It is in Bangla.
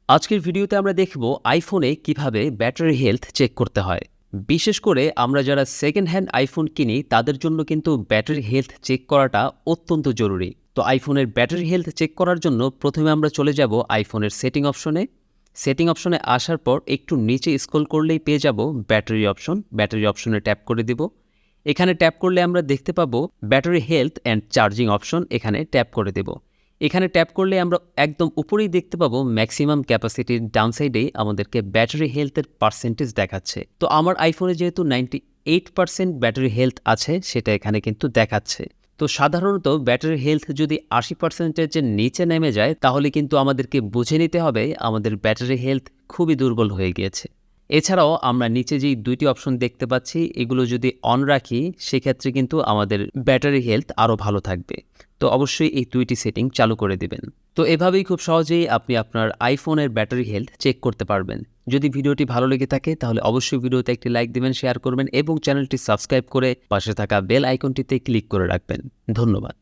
আজকের ভিডিওতে আমরা দেখব আইফোনে কিভাবে ব্যাটারি হেলথ চেক করতে হয়। বিশেষ করে আমরা যারা সেকেন্ড হ্যান্ড আইফোন কিনি তাদের জন্য কিন্তু ব্যাটারি হেলথ চেক করাটা অত্যন্ত জরুরি। তো আইফোনের ব্যাটারি হেলথ চেক করার জন্য প্রথমে আমরা চলে যাব আইফোনের সেটিং অপশনে। সেটিং অপশনে আসার পর একটু নিচে স্ক্রল করলেই পেয়ে যাব ব্যাটারি অপশন। ব্যাটারি অপশনে ট্যাপ করে দিব। এখানে ট্যাপ করলে আমরা দেখতে পাবো battery health and charging option, এখানে ট্যাপ করে দেব। এখানে ট্যাপ করলে আমরা একদম উপরেই দেখতে পাবো ম্যাক্সিমাম ক্যাপাসিটির ডাউন সাইডেই আমাদেরকে ব্যাটারি হেলথের পার্সেন্টেজ দেখাচ্ছে। তো আমার আইফোনে যেহেতু 98% ব্যাটারি হেলথ আছে সেটা এখানে কিন্তু দেখাচ্ছে। তো সাধারণত ব্যাটারি হেলথ যদি 80%-এর নিচে নেমে যায় তাহলে কিন্তু আমাদেরকে বুঝে নিতে হবে আমাদের ব্যাটারি হেলথ খুবই দুর্বল হয়ে গিয়েছে। এছাড়াও আমরা নিচে যেই দুইটি অপশন দেখতে পাচ্ছি এগুলো যদি অন রাখি সেক্ষেত্রে কিন্তু আমাদের ব্যাটারি হেলথ আরও ভালো থাকবে। তো অবশ্যই এই দুইটি সেটিং চালু করে দিবেন। তো এভাবেই খুব সহজেই আপনি আপনার আইফোনের ব্যাটারি হেলথ চেক করতে পারবেন। যদি ভিডিওটি ভালো লেগে থাকে তাহলে অবশ্যই ভিডিওতে একটি লাইক দিবেন, শেয়ার করবেন এবং চ্যানেলটি সাবস্ক্রাইব করে পাশে থাকা বেল আইকনটিতে ক্লিক করে রাখবেন। ধন্যবাদ।